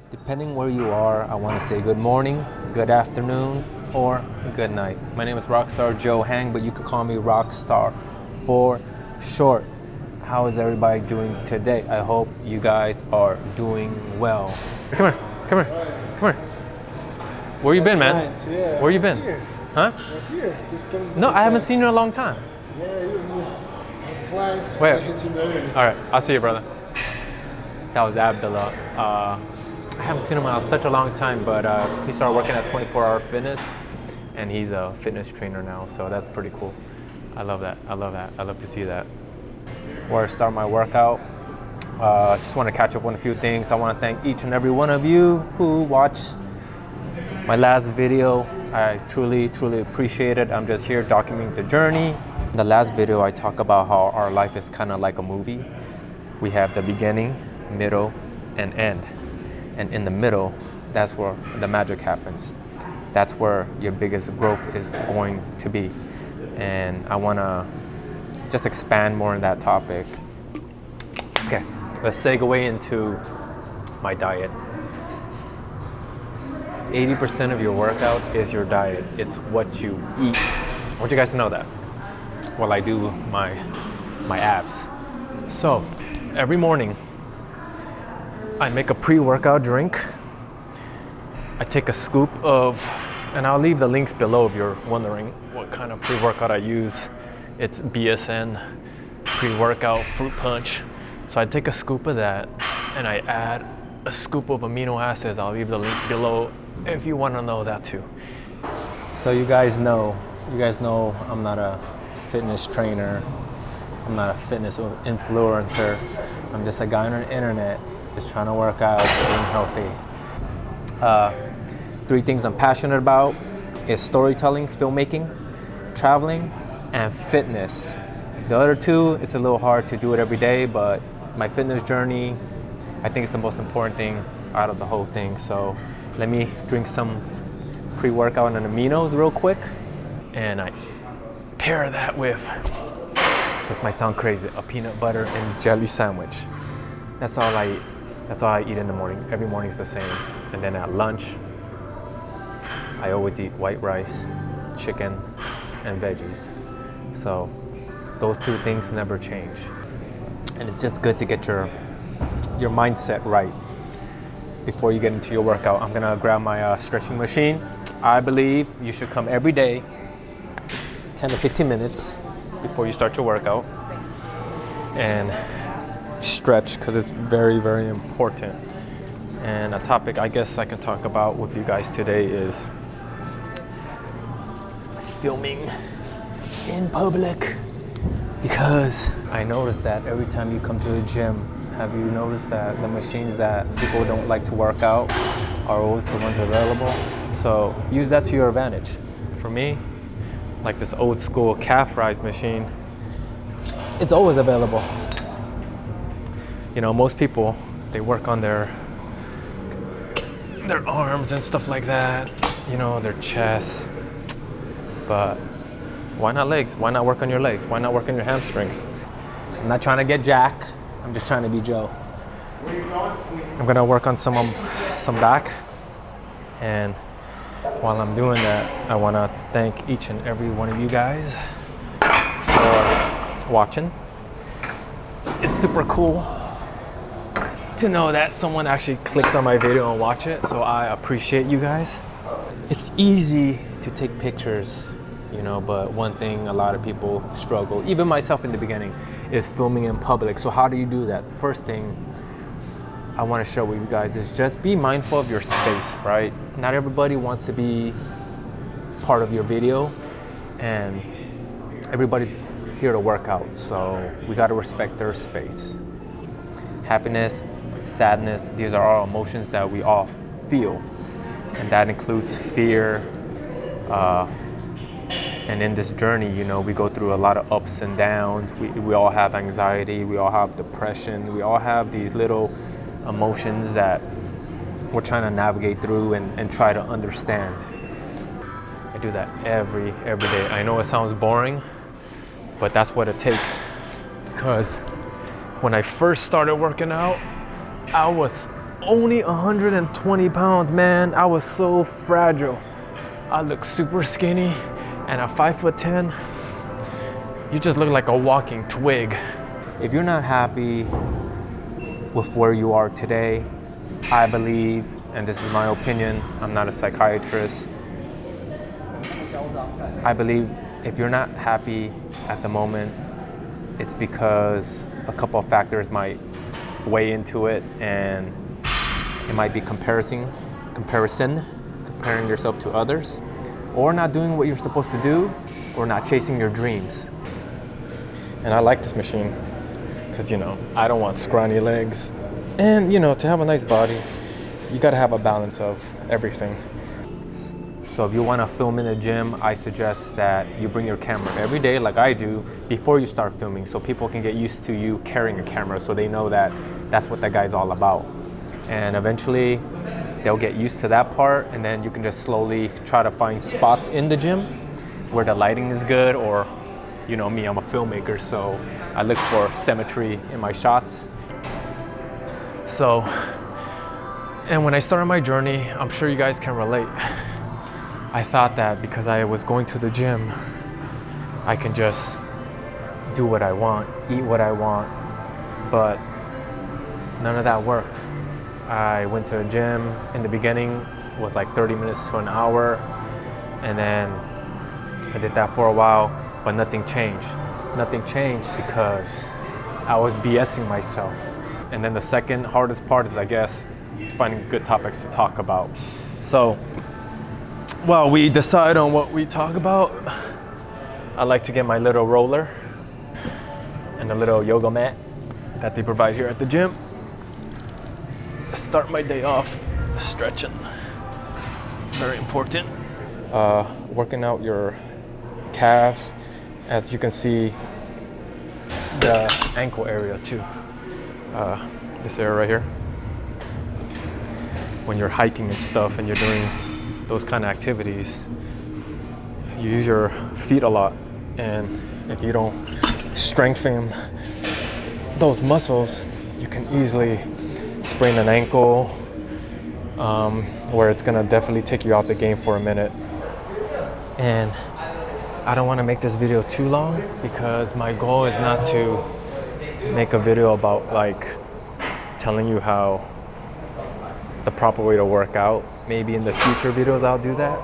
Depending where you are, I want to say good morning, good afternoon, or good night. My name is Rockstarjoehang, but you can call me Rockstar for short. How is everybody doing today? I hope you guys are doing well. Come here, come here, come here. Where you been, man? Nice, yeah. Where you been? Here. Huh? I was here. Just coming No, I haven't class. seen you in a long time. Yeah, you clients. Where? I hit you later. All right, I'll see you, brother. That was Abdullah. I haven't seen him in such a long time, but he started working at 24 Hour Fitness, and he's a fitness trainer now, so that's pretty cool. I love that. I love that. I love to see that. Before I start my workout, just want to catch up on a few things. I want to thank each and every one of you who watched my last video. I truly, truly appreciate it. I'm just here documenting the journey. In the last video, I talk about how our life is kind of like a movie. We have the beginning, middle, and end. And in the middle, that's where the magic happens. That's where your biggest growth is going to be. And I want to just expand more on that topic. Okay, let's segue into my diet. 80% of your workout is your diet. It's what you eat. I want you guys to know that while I do my abs. So every morning, I make a pre-workout drink. I take a scoop of, and I'll leave the links below if you're wondering what kind of pre-workout I use. It's BSN pre-workout fruit punch. So I take a scoop of that and I add a scoop of amino acids. I'll leave the link below if you want to know that too. So you guys know I'm not a fitness trainer. I'm not a fitness influencer. I'm just a guy on the internet just trying to work out, being healthy. 3 things I'm passionate about is storytelling, filmmaking, traveling, and fitness. The other 2, it's a little hard to do it every day, but my fitness journey, I think it's the most important thing out of the whole thing. So let me drink some pre-workout and aminos real quick. And I pair that with, this might sound crazy, a peanut butter and jelly sandwich. That's all I eat. That's all I eat in the morning. Every morning's the same. And then at lunch, I always eat white rice, chicken, and veggies. So those 2 things never change. And it's just good to get your mindset right before you get into your workout. I'm gonna grab my stretching machine. I believe you should come every day, 10 to 15 minutes before you start your workout, and stretch, because it's very, very important. And a topic I guess I can talk about with you guys today is filming in public. Because I noticed that every time you come to the gym, have you noticed that the machines that people don't like to work out are always the ones available? So use that to your advantage. For me, like this old school calf rise machine, it's always available. You know, most people, they work on their arms and stuff like that, you know, their chests. But why not legs? Why not work on your legs? Why not work on your hamstrings? I'm not trying to get Jack. I'm just trying to be Joe. I'm gonna work on some back. And while I'm doing that, I wanna thank each and every one of you guys for watching. It's super cool to know that someone actually clicks on my video and watch it, so I appreciate you guys. It's easy to take pictures, you know, but one thing a lot of people struggle, even myself in the beginning, is filming in public. So how do you do that? First thing I want to share with you guys is just be mindful of your space, right? Not everybody wants to be part of your video, and everybody's here to work out, so we got to respect their space. Happiness, sadness, these are all emotions that we all feel, and that includes fear. And in this journey, you know, we go through a lot of ups and downs. We all have anxiety, we all have depression, we all have these little emotions that we're trying to navigate through and try to understand. I do that every day. I know it sounds boring, but that's what it takes. Because when I first started working out, I was only 120 pounds, man. I was so fragile. I look super skinny, and at 5'10", you just look like a walking twig. If you're not happy with where you are today, I believe, and this is my opinion, I'm not a psychiatrist, I believe if you're not happy at the moment, it's because a couple of factors might weigh into it, and it might be comparing yourself to others, or not doing what you're supposed to do, or not chasing your dreams. And I like this machine because, you know, I don't want scrawny legs. And, you know, to have a nice body, you gotta have a balance of everything. So if you wanna film in the gym, I suggest that you bring your camera every day like I do before you start filming, so people can get used to you carrying a camera, so they know that that's what that guy's all about. And eventually they'll get used to that part, and then you can just slowly try to find spots in the gym where the lighting is good, or, you know me, I'm a filmmaker, so I look for symmetry in my shots. So, and when I started my journey, I'm sure you guys can relate. I thought that because I was going to the gym, I can just do what I want, eat what I want, but none of that worked. I went to a gym in the beginning, was like 30 minutes to an hour, and then I did that for a while, but nothing changed. Nothing changed because I was BSing myself. And then the second hardest part is, I guess, finding good topics to talk about. So, while we decide on what we talk about, I like to get my little roller and a little yoga mat that they provide here at the gym. Start my day off stretching. Very important. Working out your calves. As you can see, the ankle area too. This area right here. When you're hiking and stuff and you're doing those kind of activities, you use your feet a lot, and if you don't strengthen those muscles, you can easily sprain an ankle, where it's gonna definitely take you out the game for a minute. And I don't want to make this video too long because my goal is not to make a video about like telling you how the proper way to work out. Maybe in the future videos I'll do that.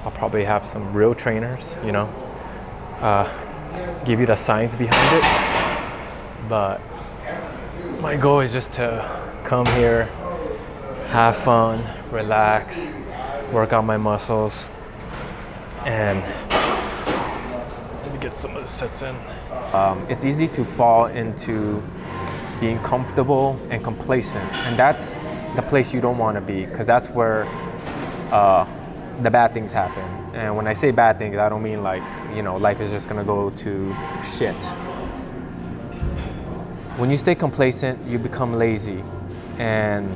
I'll probably have some real trainers, you know, give you the science behind it. But my goal is just to come here, have fun, relax, work out my muscles, and let me get some of the sets in. It's easy to fall into being comfortable and complacent, and that's the place you don't want to be, because that's where the bad things happen. And when I say bad things, I don't mean like, you know, life is just gonna go to shit. When you stay complacent, you become lazy. And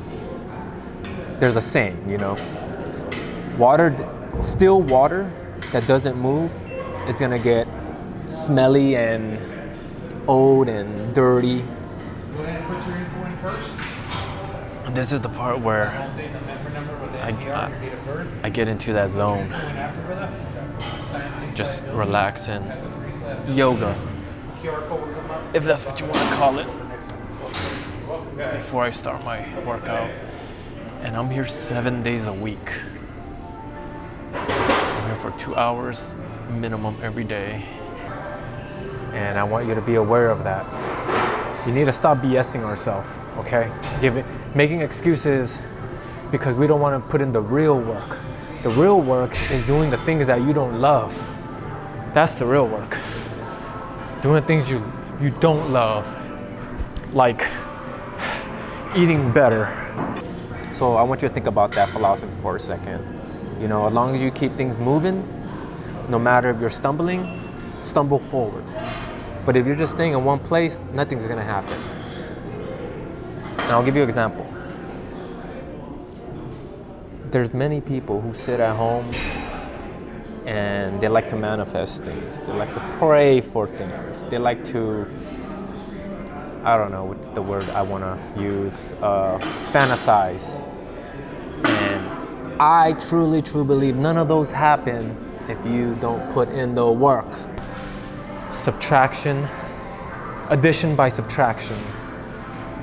there's a saying, you know, still water that doesn't move, it's gonna get smelly and old and dirty. Go ahead and put your info in first. This is the part where I get into that zone, just relaxing, yoga, if that's what you want to call it, before I start my workout. And I'm here 7 days a week. I'm here for 2 hours minimum every day. And I want you to be aware of that. You need to stop BSing ourselves, okay? Making excuses because we don't want to put in the real work. The real work is doing the things that you don't love. That's the real work. Doing things you don't love, like eating better. So I want you to think about that philosophy for a second. You know, as long as you keep things moving, no matter if you're stumbling, stumble forward. But if you're just staying in one place, nothing's gonna happen. And I'll give you an example. There's many people who sit at home and they like to manifest things. They like to pray for things. They like to, I don't know what the word I want to use, fantasize. And I truly believe none of those happen if you don't put in the work. Subtraction, addition by subtraction.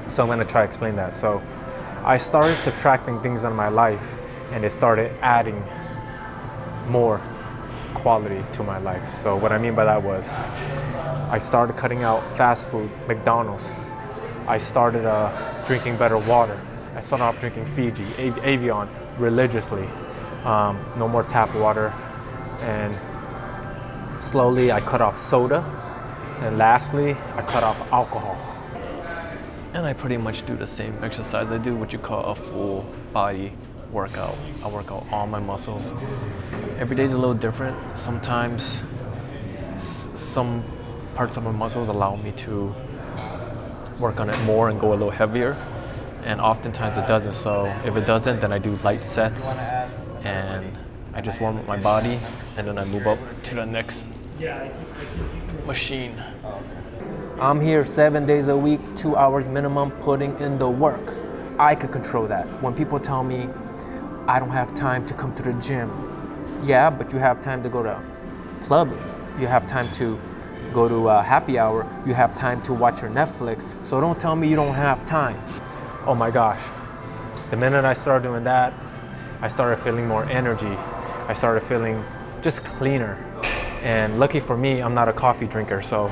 So I'm gonna try to explain that. So I started subtracting things in my life and it started adding more quality to my life. So what I mean by that was I started cutting out fast food, McDonald's. I started drinking better water. I started off drinking Fiji, Avion religiously. No more tap water. And slowly I cut off soda. And lastly, I cut off alcohol. And I pretty much do the same exercise. I do what you call a full body workout. I work out all my muscles. Every day is a little different. Sometimes some parts of my muscles allow me to work on it more and go a little heavier. And oftentimes it doesn't. So if it doesn't, then I do light sets and I just warm up my body and then I move up to the next machine. I'm here 7 days a week, 2 hours minimum, putting in the work. I could control that. When people tell me I don't have time to come to the gym, yeah, but you have time to go to clubs. You have time to go to a happy hour. You have time to watch your Netflix. So don't tell me you don't have time. Oh my gosh. The minute I started doing that, I started feeling more energy. I started feeling just cleaner. And lucky for me, I'm not a coffee drinker, so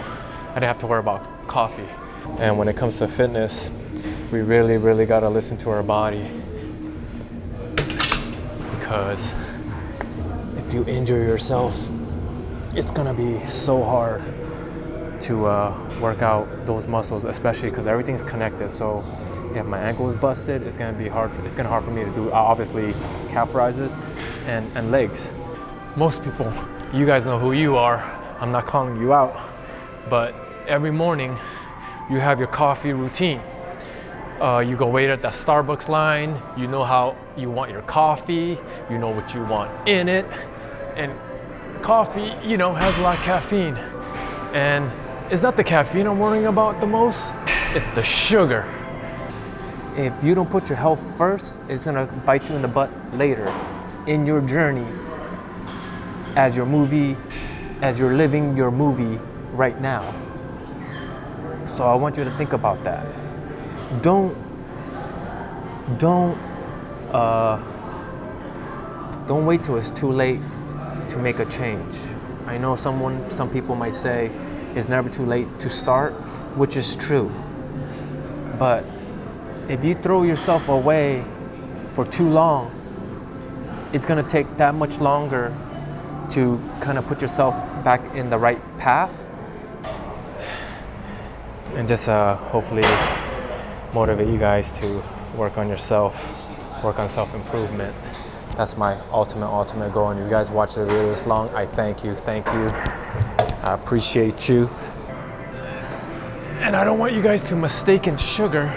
I didn't have to worry about coffee. And when it comes to fitness, we really gotta listen to our body. Because if you injure yourself, it's gonna be so hard to work out those muscles, especially because everything's connected. So if my ankle is busted, it's gonna be hard. It's gonna be hard for me to do obviously calf rises and legs. Most people, you guys know who you are. I'm not calling you out, but every morning you have your coffee routine. You go wait at the Starbucks line. You know how you want your coffee. You know what you want in it, and coffee, you know, has a lot of caffeine. And it's not the caffeine I'm worrying about the most. It's the sugar. If you don't put your health first, it's gonna bite you in the butt later in your journey as you're living your movie right now. So I want you to think about that. Don't wait till it's too late to make a change. I know some people might say it's never too late to start, which is true. But if you throw yourself away for too long, it's gonna take that much longer to kind of put yourself back in the right path. And just hopefully motivate you guys to work on yourself, work on self-improvement. That's my ultimate goal. And if you guys watch the video this long, I thank you. I appreciate you. And I don't want you guys to mistake sugar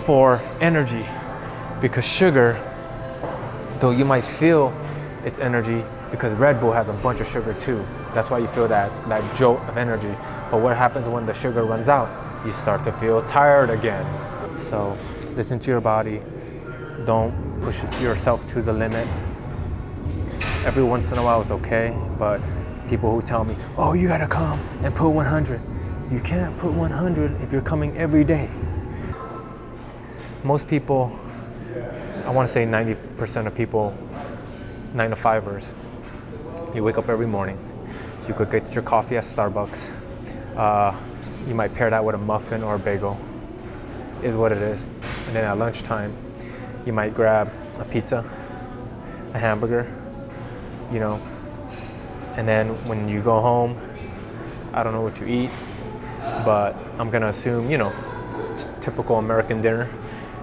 for energy, because sugar, though you might feel it's energy, because Red Bull has a bunch of sugar too. That's why you feel that jolt of energy. But what happens when the sugar runs out? You start to feel tired again. So listen to your body. Don't push yourself to the limit. Every once in a while it's okay, but people who tell me, oh, you gotta come and put 100. You can't put 100 if you're coming every day. Most people, I wanna say 90% of people, 9 to 5ers, you wake up every morning, you could get your coffee at Starbucks. You might pair that with a muffin or a bagel, is what it is. And then at lunchtime, you might grab a pizza, a hamburger, you know. And then when you go home, I don't know what you eat, but I'm gonna assume, you know, typical American dinner.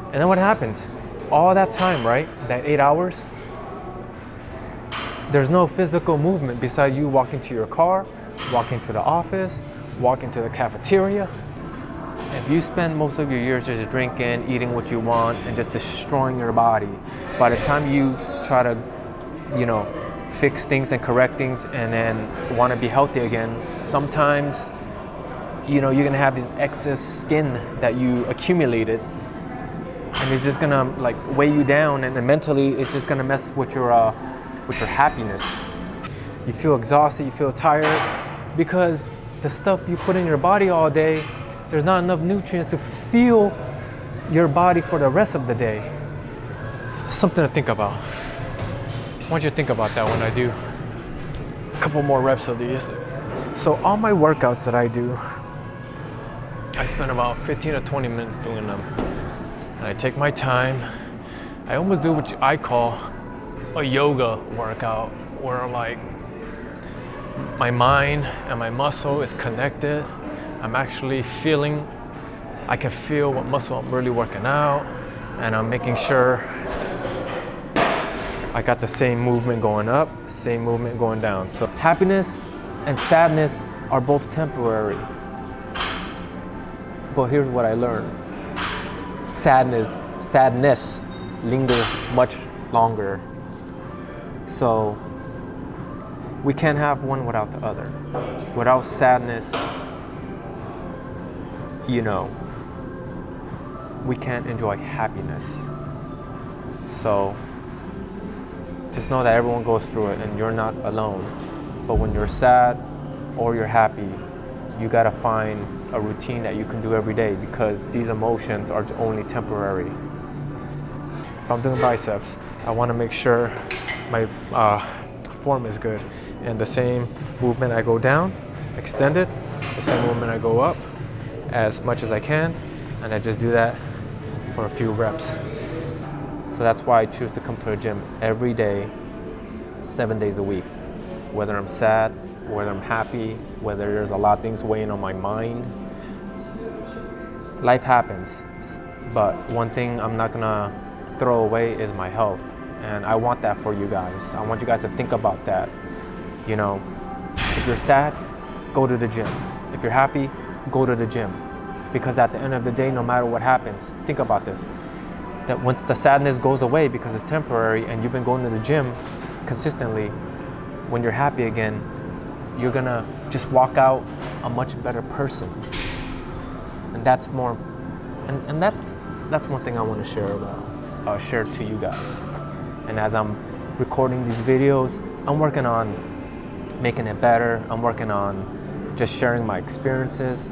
And then what happens? All that time, right? That 8 hours, there's no physical movement besides you walking to your car, walking to the office, walking to the cafeteria. If you spend most of your years just drinking, eating what you want, and just destroying your body, by the time you try to, you know, fix things and correct things and then want to be healthy again, sometimes you know, you're gonna have this excess skin that you accumulated, and it's just gonna like weigh you down, and then mentally it's just gonna mess with your happiness. You feel exhausted, you feel tired, because the stuff you put in your body all day, there's not enough nutrients to fuel your body for the rest of the day. Something to think about. I want you to think about that when I do a couple more reps of these. So all my workouts that I do, I spend about 15 to 20 minutes doing them. And I take my time. I almost do what I call a yoga workout, where like my mind and my muscle is connected. I'm actually feeling, I can feel what muscle I'm really working out, and I'm making sure I got the same movement going up, same movement going down. So happiness and sadness are both temporary. But here's what I learned. Sadness lingers much longer. So we can't have one without the other. Without sadness, you know, we can't enjoy happiness. So just know that everyone goes through it and you're not alone. But when you're sad or you're happy, you gotta find a routine that you can do every day, because these emotions are only temporary. If I'm doing biceps, I wanna make sure my form is good. And the same movement I go down, extend it, the same movement I go up as much as I can, and I just do that for a few reps. So that's why I choose to come to the gym every day, 7 days a week. Whether I'm sad, whether I'm happy, whether there's a lot of things weighing on my mind. Life happens, but one thing I'm not gonna throw away is my health. And I want that for you guys. I want you guys to think about that. You know, if you're sad, go to the gym. If you're happy, go to the gym. Because at the end of the day, no matter what happens, think about this, that once the sadness goes away, because it's temporary and you've been going to the gym consistently, when you're happy again, you're gonna just walk out a much better person. And that's more, and that's one thing I want to share to you guys. And as I'm recording these videos, I'm working on making it better. I'm working on just sharing my experiences.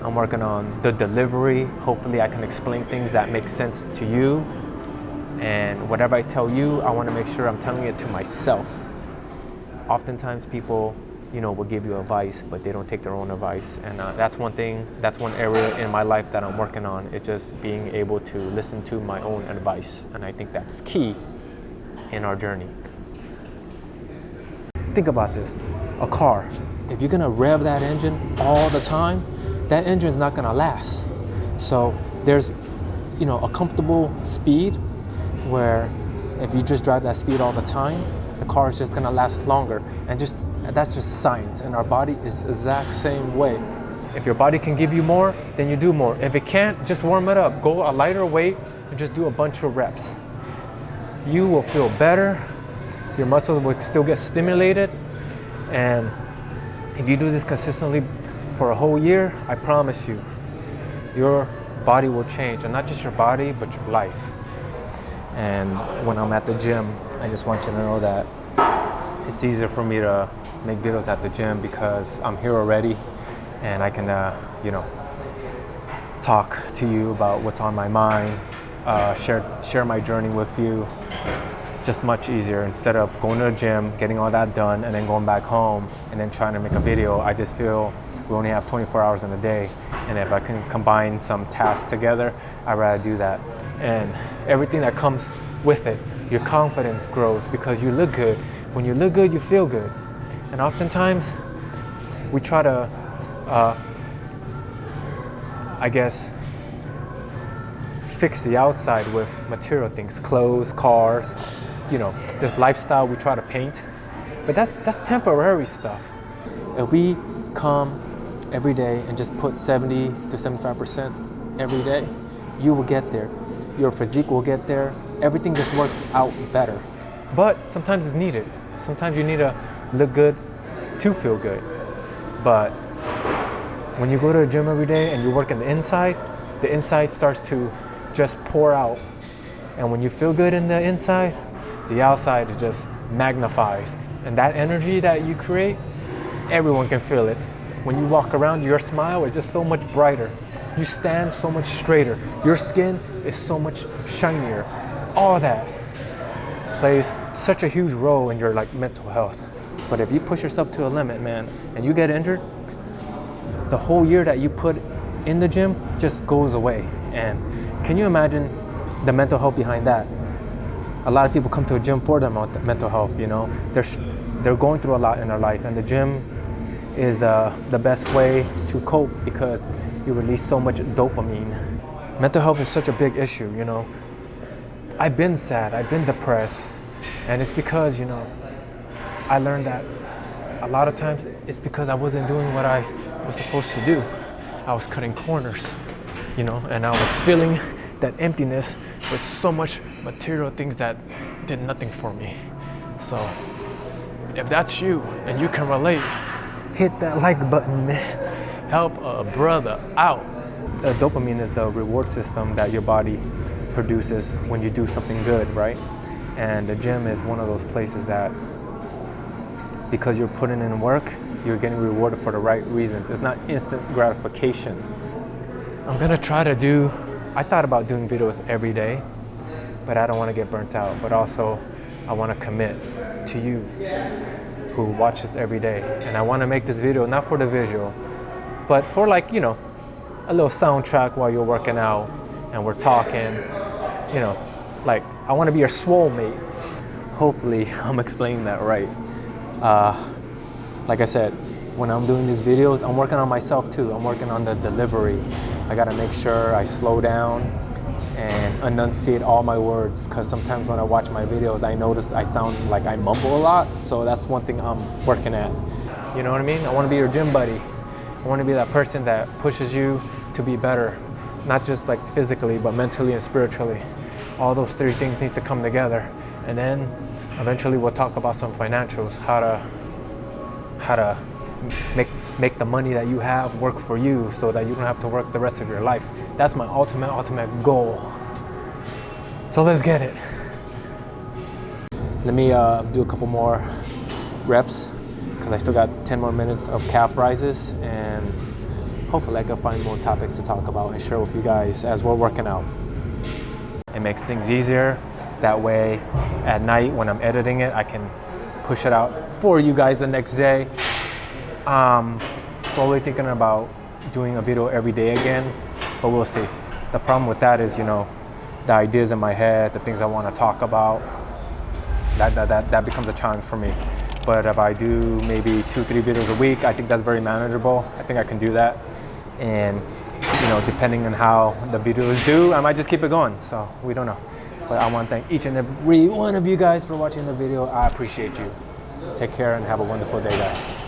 I'm working on the delivery. Hopefully I can explain things that make sense to you. And whatever I tell you, I want to make sure I'm telling it to myself. Oftentimes people, you know, will give you advice, but they don't take their own advice. And that's one area in my life that I'm working on, is just being able to listen to my own advice. And I think that's key in our journey. Think about this, a car, if you're gonna rev that engine all the time, that engine is not gonna last. So there's, you know, a comfortable speed where if you just drive that speed all the time, the car is just gonna last longer. And that's just science. And our body is the exact same way. If your body can give you more, then you do more. If it can't, just warm it up. Go a lighter weight and just do a bunch of reps. You will feel better. Your muscles will still get stimulated. And if you do this consistently for a whole year, I promise you, your body will change. And not just your body, but your life. And when I'm at the gym, I just want you to know that it's easier for me to make videos at the gym because I'm here already, and I can, you know, talk to you about what's on my mind, share my journey with you. It's just much easier instead of going to the gym, getting all that done, and then going back home and then trying to make a video. I just feel we only have 24 hours in a day, and if I can combine some tasks together, I'd rather do that. And everything that comes with it, your confidence grows because you look good. When you look good, you feel good. And oftentimes, we try to, I guess, fix the outside with material things, clothes, cars, you know, this lifestyle we try to paint. But that's temporary stuff. If we come every day and just put 70 to 75% every day, you will get there. Your physique will get there. Everything just works out better. But sometimes it's needed. Sometimes you need to look good to feel good. But When you go to the gym every day and you work in the inside starts to just pour out. And when you feel good in the inside, the outside it just magnifies. And that energy that you create, everyone can feel it. When you walk around, your smile is just so much brighter. You stand so much straighter. Your skin is so much shinier. All that plays such a huge role in your like mental health. But if you push yourself to a limit, man, and you get injured, the whole year that you put in the gym just goes away. And can you imagine the mental health behind that? A lot of people come to a gym for their mental health, you know. They're going through a lot in their life, and the gym is the best way to cope because you release so much dopamine. Mental health is such a big issue, you know. I've been sad, I've been depressed, and it's because, you know, I learned that a lot of times it's because I wasn't doing what I was supposed to do. I was cutting corners, you know, and I was feeling that emptiness with so much material things that did nothing for me. So if that's you and you can relate, hit that like button, man. Help a brother out. The dopamine is the reward system that your body produces when you do something good, right? And the gym is one of those places that, because you're putting in work, you're getting rewarded for the right reasons. It's not instant gratification. I'm gonna try to do, I thought about doing videos every day, but I don't wanna get burnt out. But also, I wanna commit to you who watch this every day. And I wanna make this video not for the visual, but for like, you know, a little soundtrack while you're working out and we're talking, you know, like I wanna be your swole mate. Hopefully I'm explaining that right. Like I said, when I'm doing these videos, I'm working on myself too. I'm working on the delivery. I gotta make sure I slow down and enunciate all my words, because sometimes when I watch my videos, I notice I sound like I mumble a lot. So that's one thing I'm working at. You know what I mean? I wanna be your gym buddy. I wanna be that person that pushes you to be better, not just like physically, but mentally and spiritually. All those three things need to come together. And then eventually we'll talk about some financials, how to make the money that you have work for you so that you don't have to work the rest of your life. That's my ultimate goal. So let's get it. Let me do a couple more reps because I still got 10 more minutes of calf rises, and hopefully I can find more topics to talk about and share with you guys as we're working out. It makes things easier. That way at night when I'm editing it, I can push it out for you guys the next day. Slowly thinking about doing a video every day again, but we'll see. The problem with that is, you know, the ideas in my head, the things I want to talk about, that becomes a challenge for me. But if I do maybe 2-3 videos a week, I think that's very manageable. I think I can do that. And, you know, depending on how the videos do, I might just keep it going. So we don't know. But I want to thank each and every one of you guys for watching the video. I appreciate you. Take care and have a wonderful day, guys.